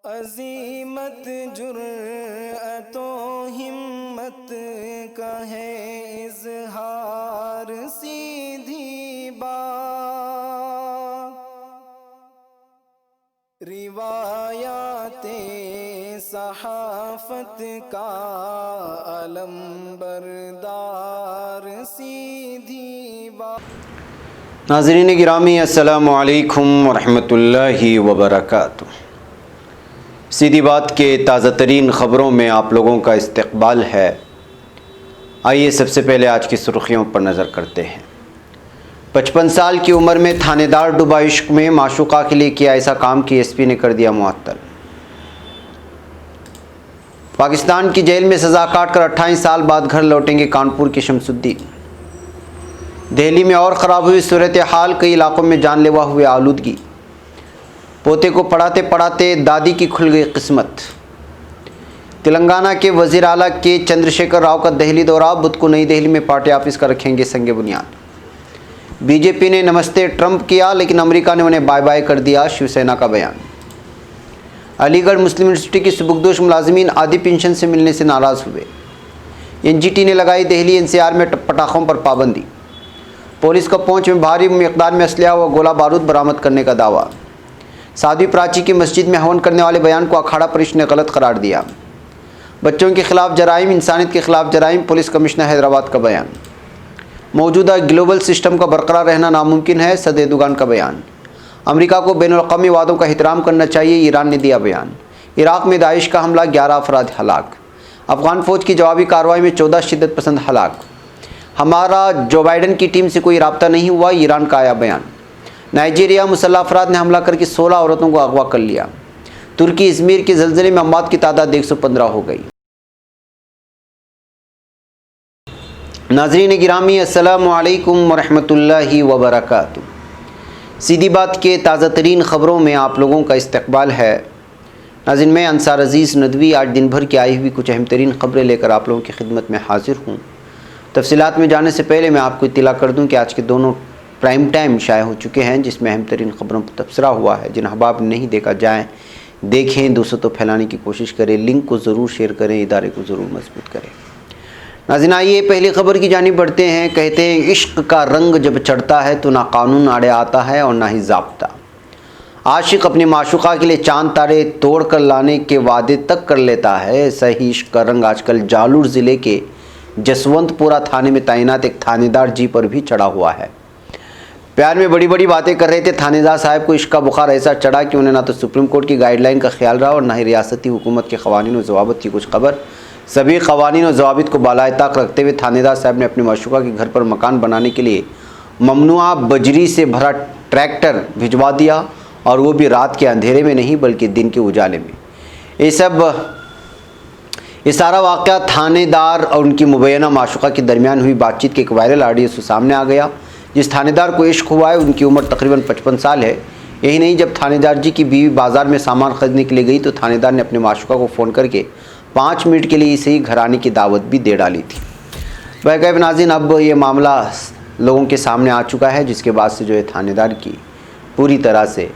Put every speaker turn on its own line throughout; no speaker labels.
عظیمت جرأت و ہمت کا ہے اظہار، سیدھی بات روایات صحافت کا علم بردار، سیدھی بات۔
ناظرین گرامی، السلام علیکم ورحمۃ اللہ وبرکاتہ۔ سیدھی بات کے تازہ ترین خبروں میں آپ لوگوں کا استقبال ہے۔ آئیے سب سے پہلے آج کی سرخیوں پر نظر کرتے ہیں۔ 55 سال کی عمر میں تھانے دار ڈوبا عشق میں، معشوقہ کے لیے کیا ایسا کام کہ ایس پی نے کر دیا معطل۔ پاکستان کی جیل میں سزا کاٹ کر 28 سال بعد گھر لوٹیں گے کانپور کے شمس الدین۔ دہلی میں اور خراب ہوئی صورتحال، کئی علاقوں میں جان لیوا ہوئے آلودگی۔ پوتے کو پڑھاتے پڑھاتے دادی کی کھل گئی قسمت۔ تلنگانہ کے وزیر اعلیٰ کے چندر شیکھر راؤ کا دہلی دورہ، بدھ کو نئی دہلی میں پارٹی آفس کا رکھیں گے سنگ بنیاد۔ بی جے پی نے نمستے ٹرمپ کیا، لیکن امریکہ نے انہیں بائے بائے کر دیا، شیو سینا کا بیان۔ علی گڑھ مسلم یونیورسٹی کی سبکدوش ملازمین آدھی پینشن سے ملنے سے ناراض ہوئے۔ این جی ٹی نے لگائی دہلی این سی آر میں پٹاخوں پر پابندی۔ پولیس کا پونچھ میں بھاری مقدار میں اسلحہ و گولہ بارود برآمد کرنے کا دعویٰ۔ سادھوی پراچی کی مسجد میں ہون کرنے والے بیان کو اکھاڑا پریش نے غلط قرار دیا۔ بچوں کے خلاف جرائم، انسانیت کے خلاف جرائم، پولیس کمشنر حیدرآباد کا بیان۔ موجودہ گلوبل سسٹم کا برقرار رہنا ناممکن ہے، صدر ایردوغان کا بیان۔ امریکہ کو بین الاقوامی وعدوں کا احترام کرنا چاہیے، ایران نے دیا بیان۔ عراق میں داعش کا حملہ، 11 افراد ہلاک۔ افغان فوج کی جوابی کارروائی میں 14 شدت پسند ہلاک۔ ہمارا جو بائیڈن کی ٹیم سے کوئی رابطہ نہیں ہوا، ایران کا آیا بیان۔ نائجیریا مسلح افراد نے حملہ کر کے 16 عورتوں کو اغوا کر لیا۔ ترکی ازمیر کے زلزلے میں اموات کی تعداد 115 ہو گئی۔ ناظرین گرامی، السلام علیکم ورحمۃ اللہ وبرکاتہ۔ سیدھی بات کے تازہ ترین خبروں میں آپ لوگوں کا استقبال ہے۔ ناظرین، میں انصار عزیز ندوی آج دن بھر کی آئی ہوئی کچھ اہم ترین خبریں لے کر آپ لوگوں کی خدمت میں حاضر ہوں۔ تفصیلات میں جانے سے پہلے میں آپ کو اطلاع کر دوں کہ آج کے دونوں پرائم ٹائم شائع ہو چکے ہیں، جس میں اہم ترین خبروں پر تبصرہ ہوا ہے۔ جن احباب نے نہیں دیکھا، جائیں دیکھیں، دوسروں تو پھیلانے کی کوشش کریں، لنک کو ضرور شیئر کریں، ادارے کو ضرور مضبوط کریں۔ ناظرین، آئیے پہلی خبر کی جانب بڑھتے ہیں۔ کہتے ہیں عشق کا رنگ جب چڑھتا ہے تو نہ قانون آڑے آتا ہے اور نہ ہی ضابطہ۔ عاشق اپنی معشوقہ کے لیے چاند تارے توڑ کر لانے کے وعدے تک کر لیتا ہے۔ ایسا ہی عشق کا رنگ آج کل جالور ضلع کے جسونت پورہ تھانے میں تعینات ایک تھانے دار جی پر بھی چڑھا ہوا ہے۔ پیار میں بڑی بڑی باتیں کر رہے تھے تھانے دار صاحب کو عشق کا بخار ایسا چڑھا کہ انہیں نہ تو سپریم کورٹ کی گائیڈ لائن کا خیال رہا اور نہ ہی ریاستی حکومت کے قوانین و ضوابط کی کچھ خبر۔ سبھی قوانین و ضوابط کو بالائے طاق رکھتے ہوئے تھانے دار صاحب نے اپنی معشوقہ کے گھر پر مکان بنانے کے لیے ممنوعہ بجری سے بھرا ٹریکٹر بھجوا دیا، اور وہ بھی رات کے اندھیرے میں نہیں بلکہ دن کے اجالے میں۔ یہ سارا واقعہ تھانے دار اور ان کی مبینہ معشوقہ کے درمیان ہوئی بات چیت کے ایک وائرل آڈیو سے سامنے آ گیا۔ جس تھانے دار کو عشق ہوا ہے، ان کی عمر تقریباً 55 سال ہے۔ یہی نہیں، جب تھانے دار جی کی بیوی بازار میں سامان خریدنے کے لیے گئی تو تھانے دار نے اپنے معشوقہ کو فون کر کے 5 منٹ کے لیے اسے ہی گھر آنے کی دعوت بھی دے ڈالی تھی۔ بہرکیف ناظرین، اب یہ معاملہ لوگوں کے سامنے آ چکا ہے، جس کے بعد سے جو ہے تھانے دار کی پوری طرح سے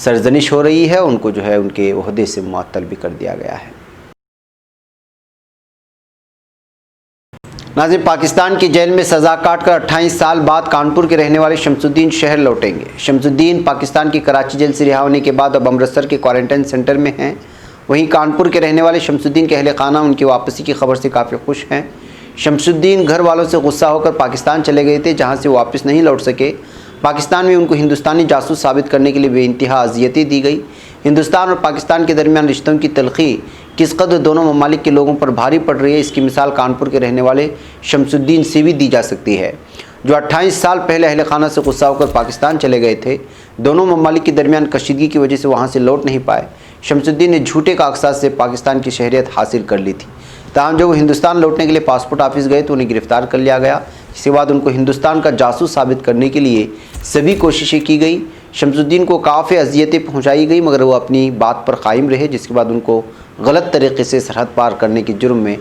سرزنش ہو رہی ہے، ان کو جو ہے ان کے عہدے سے معطل بھی کر دیا گیا ہے۔ ناظرین، پاکستان کی جیل میں سزا کاٹ کر 28 سال بعد کانپور کے رہنے والے شمس الدین شہر لوٹیں گے۔ شمس الدین پاکستان کی کراچی جیل سے رہا ہونے کے بعد اب امرتسر کے کوارنٹائن سینٹر میں ہیں۔ وہیں کانپور کے رہنے والے شمس الدین کے اہل خانہ ان کی واپسی کی خبر سے کافی خوش ہیں۔ شمس الدین گھر والوں سے غصہ ہو کر پاکستان چلے گئے تھے، جہاں سے واپس نہیں لوٹ سکے۔ پاکستان میں ان کو ہندوستانی جاسوس ثابت کرنے کے لیے بے انتہا اذیتیں دی گئی۔ ہندوستان اور پاکستان کے درمیان رشتوں کی تلخی کس قدر دونوں ممالک کے لوگوں پر بھاری پڑ رہی ہے، اس کی مثال کانپور کے رہنے والے شمس الدین سے بھی دی جا سکتی ہے، جو 28 سال پہلے اہل خانہ سے غصہ ہو کر پاکستان چلے گئے تھے۔ دونوں ممالک کے درمیان کشیدگی کی وجہ سے وہاں سے لوٹ نہیں پائے۔ شمس الدین نے جھوٹے کاغذات سے پاکستان کی شہریت حاصل کر لی تھی، تاہم جب وہ ہندوستان لوٹنے کے لیے پاسپورٹ آفس گئے تو انہیں گرفتار کر لیا گیا۔ اس کے بعد ان کو ہندوستان کا جاسوس ثابت کرنے کے لیے سبھی کوششیں کی گئی۔ شمس الدین کو کافی اذیتیں پہنچائی گئی، مگر وہ اپنی بات پر قائم رہے، جس کے بعد ان کو غلط طریقے سے سرحد پار کرنے کے جرم میں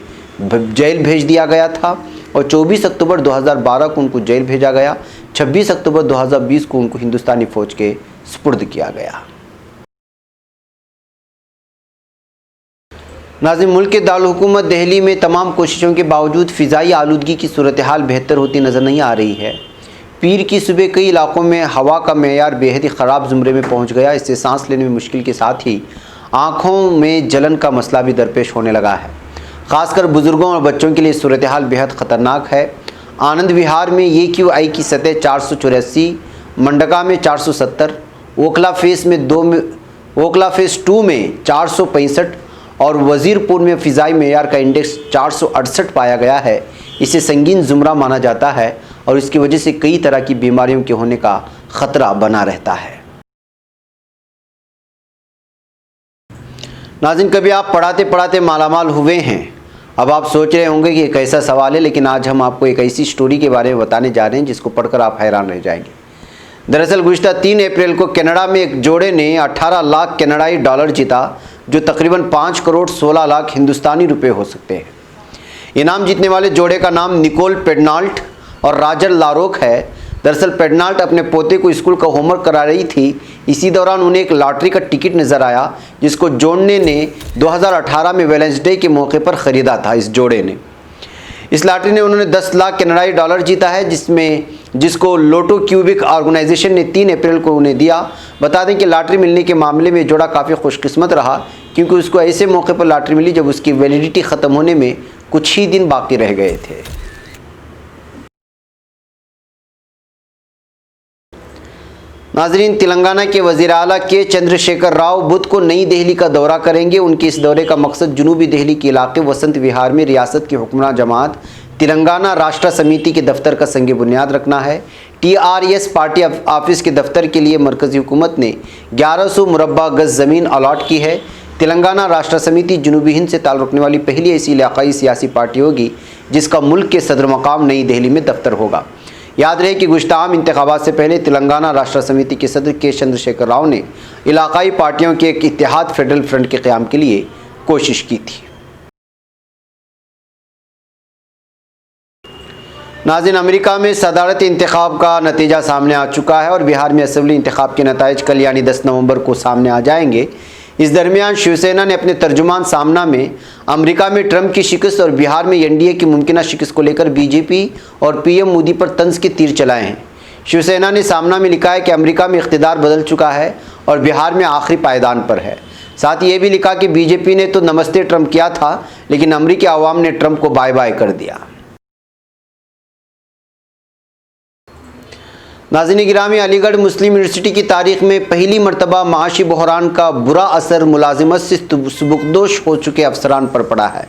جیل بھیج دیا گیا تھا، اور 24 اکتوبر 2012 کو ان کو جیل بھیجا گیا۔ 26 اکتوبر 2020 کو ان کو ہندوستانی فوج کے سپرد کیا گیا۔ ناظرین، ملک کے دارالحکومت دہلی میں تمام کوششوں کے باوجود فضائی آلودگی کی صورتحال بہتر ہوتی نظر نہیں آ رہی ہے۔ پیر کی صبح کئی علاقوں میں ہوا کا معیار بے حد ہی خراب زمرے میں پہنچ گیا۔ اس سے سانس لینے میں مشکل کے ساتھ ہی آنکھوں میں جلن کا مسئلہ بھی درپیش ہونے لگا ہے۔ خاص کر بزرگوں اور بچوں کے لیے صورتحال بہت خطرناک ہے۔ آنند وہار میں AQI کی سطح 484، منڈکا میں 470، اوکھلا فیس 2 میں 465 اور وزیر پور میں فضائی معیار کا انڈیکس 468 پایا گیا ہے۔ اسے سنگین زمرہ مانا جاتا ہے اور اس کی وجہ سے کئی طرح کی بیماریوں کے ہونے کا خطرہ بنا رہتا ہے۔ ناظرین، کبھی آپ پڑھاتے پڑھاتے مالا مال ہوئے ہیں؟ اب آپ سوچ رہے ہوں گے کہ ایک ایسا سوال ہے، لیکن آج ہم آپ کو ایک ایسی سٹوری کے بارے میں بتانے جا رہے ہیں جس کو پڑھ کر آپ حیران رہ جائیں گے۔ دراصل گزشتہ 3 اپریل کو کینیڈا میں ایک جوڑے نے 18 لاکھ کینیڈائی ڈالر جیتا، جو تقریباً 5 کروڑ 16 لاکھ ہندوستانی روپے ہو سکتے ہیں۔ انعام جیتنے والے جوڑے کا نام نیکول پیڈنالٹ اور راجر لاروک ہے۔ دراصل پیڈنالٹ اپنے پوتے کو اسکول کا ہوم ورک کرا رہی تھی، اسی دوران انہیں ایک لاٹری کا ٹکٹ نظر آیا جس کو جوڑے نے 2018 میں ویلنس ڈے کے موقع پر خریدا تھا۔ اس جوڑے نے اس لاٹری نے انہوں نے 10 لاکھ کینیڈائی ڈالر جیتا ہے، جس کو لوٹو کیوبک آرگنائزیشن نے 3 اپریل کو انہیں دیا۔ بتا دیں کہ لاٹری ملنے کے معاملے میں جوڑا کافی خوش قسمت رہا، کیونکہ اس کو ایسے موقع پر لاٹری ملی جب اس کی ویلیڈیٹی ختم ہونے میں کچھ ہی دن باقی رہ گئے تھے۔ ناظرین، تلنگانہ کے وزیر اعلیٰ کے چندر شیکھر راؤ بدھ کو نئی دہلی کا دورہ کریں گے۔ ان کے اس دورے کا مقصد جنوبی دہلی کے علاقے وسنت وہار میں ریاست کی حکمراں جماعت تلنگانہ راشٹر سمیتی کے دفتر کا سنگ بنیاد رکھنا ہے۔ TRS پارٹی آفس کے دفتر کے لیے مرکزی حکومت نے 1100 مربع گز زمین الاٹ کی ہے۔ تلنگانہ راشٹر سمیتی جنوبی ہند سے تعلق رکھنے والی پہلی ایسی علاقائی سیاسی پارٹی ہوگی جس کا ملک کے صدر مقام نئی دہلی میں دفتر ہوگا۔ یاد رہے کہ گزشتہ عام انتخابات سے پہلے تلنگانہ راشٹر سمیتی کے صدر کے چندر شیکھر راؤ نے علاقائی پارٹیوں کے ایک اتحاد فیڈرل فرنٹ کے قیام کے لیے کوشش کی تھی۔ ناظرین، امریکہ میں صدارتی انتخاب کا نتیجہ سامنے آ چکا ہے اور بہار میں اسمبلی انتخاب کے نتائج کل یعنی 10 نومبر کو سامنے آ جائیں گے۔ اس درمیان شیو سینا نے اپنے ترجمان سامنا میں امریکہ میں ٹرمپ کی شکست اور بہار میں NDA کی ممکنہ شکست کو لے کر BJP اور PM مودی پر طنز کے تیر چلائے ہیں۔ شیو سینا نے سامنا میں لکھا ہے کہ امریکہ میں اقتدار بدل چکا ہے اور بہار میں آخری پائیدان پر ہے۔ ساتھ یہ بھی لکھا کہ BJP نے تو نمستے ٹرمپ کیا تھا، لیکن امریکی عوام نے ٹرمپ کو بائے بائے کر دیا۔ ناظرین گرامی، علی گڑھ مسلم یونیورسٹی کی تاریخ میں پہلی مرتبہ معاشی بحران کا برا اثر ملازمت سے سبکدوش ہو چکے افسران پر پڑا ہے۔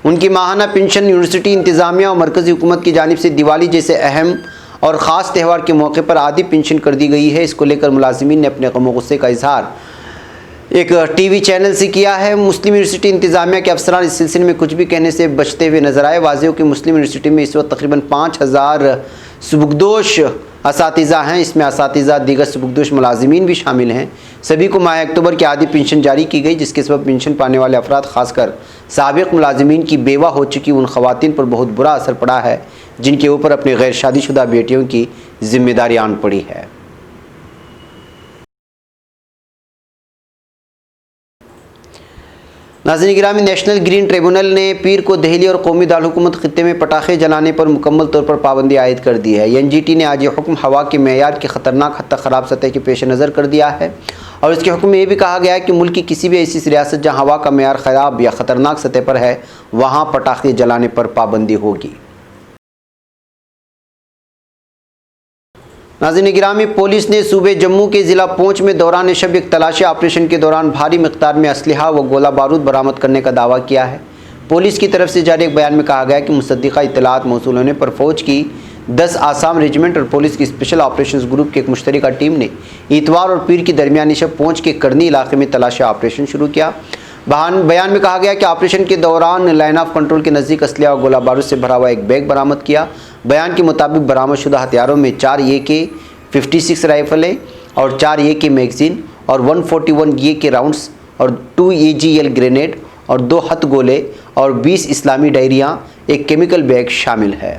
ان کی ماہانہ پنشن یونیورسٹی انتظامیہ اور مرکزی حکومت کی جانب سے دیوالی جیسے اہم اور خاص تہوار کے موقع پر آدھی پنشن کر دی گئی ہے۔ اس کو لے کر ملازمین نے اپنے غم و غصے کا اظہار ایک TV چینل سے کیا ہے۔ مسلم یونیورسٹی انتظامیہ کے افسران اس سلسلے میں کچھ بھی کہنے سے بچتے ہوئے نظر آئے۔ واضح ہو کہ مسلم یونیورسٹی میں اس وقت تقریباً 5000 سبکدوش اساتذہ ہیں۔ اس میں اساتذہ، دیگر سبکدوش ملازمین بھی شامل ہیں۔ سبھی کو ماہ اکتوبر کی آدھی پنشن جاری کی گئی، جس کے سبب پنشن پانے والے افراد، خاص کر سابق ملازمین کی بیوہ ہو چکی ان خواتین پر بہت برا اثر پڑا ہے جن کے اوپر اپنی غیر شادی شدہ بیٹیوں کی ذمہ داری آن پڑی ہے۔ ناظرین گرامی، نیشنل گرین ٹریبونل نے پیر کو دہلی اور قومی دارالحکومت خطے میں پٹاخے جلانے پر مکمل طور پر پابندی عائد کر دی ہے۔ NGT نے آج یہ حکم ہوا کے معیار کی خطرناک حد تک خراب سطح کے پیش نظر کر دیا ہے اور اس کے حکم میں یہ بھی کہا گیا ہے کہ ملک کی کسی بھی ایسی ریاست جہاں ہوا کا معیار خراب یا خطرناک سطح پر ہے، وہاں پٹاخے جلانے پر پابندی ہوگی۔ ناظرین گرامی، پولیس نے صوبے جموں کے ضلع پونچھ میں دوران شب ایک تلاشی آپریشن کے دوران بھاری مقدار میں اسلحہ و گولہ بارود برآمد کرنے کا دعویٰ کیا ہے۔ پولیس کی طرف سے جاری ایک بیان میں کہا گیا کہ مصدقہ اطلاعات موصول ہونے پر فوج کی 10 آسام ریجمنٹ اور پولیس کی اسپیشل آپریشنز گروپ کی ایک مشترکہ ٹیم نے اتوار اور پیر کی درمیانی شب پونچھ کے کرنی علاقے میں تلاشی آپریشن شروع کیا۔ بیان میں کہا گیا کہ آپریشن کے دوران لائن آف کنٹرول کے نزدیک اسلحہ اور گولہ بارود سے بھرا ہوا ایک بیگ برآمد کیا۔ بیان کے مطابق برآمد شدہ ہتھیاروں میں 4 AK-56 رائفلیں اور 4 AK میگزین اور 141 AK راؤنڈز اور 2 AGL گرینیڈ اور 2 ہتھ گولے اور 20 اسلامی ڈائریاں، ایک کیمیکل بیگ شامل ہے۔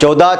14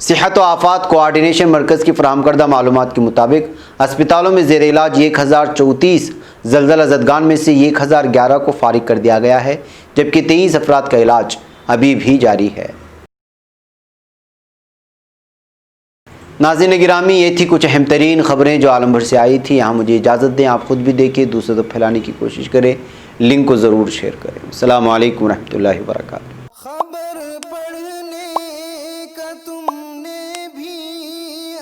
صحت و آفات کوآرڈینیشن مرکز کی فراہم کردہ معلومات کے مطابق اسپتالوں میں زیر علاج 1034 زلزلہ زدگان میں سے 1011 کو فارغ کر دیا گیا ہے، جبکہ 23 افراد کا علاج ابھی بھی جاری ہے۔ ناظرین گرامی، یہ تھی کچھ اہم ترین خبریں جو عالم بھر سے آئی تھی۔ یہاں مجھے اجازت دیں، آپ خود بھی دیکھیں، دوسروں تک پھیلانے کی کوشش کریں، لنک کو ضرور شیئر کریں۔ السلام علیکم ورحمۃ اللہ وبرکاتہ۔
خبر پڑھنے کا تم نے بھی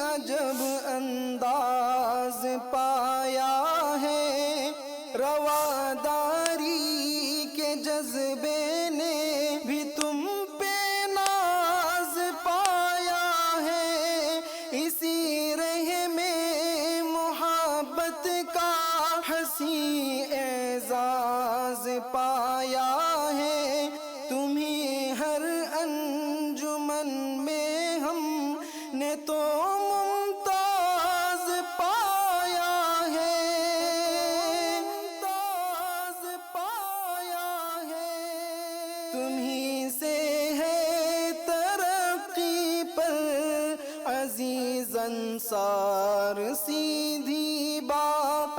عجب انداز پایا ہے، رواداری کے جذبے نے بھی تم پہ ناز پایا ہے، اسی رہ میں محبت کا حسین اعزاز پایا ہے، تمہیں ہر انجمن میں ہم نے تو ممتاز پایا ہے، ممتاز پایا ہے، تمہیں سے ہے ترقی پر عزیز انصار سیدھی بات۔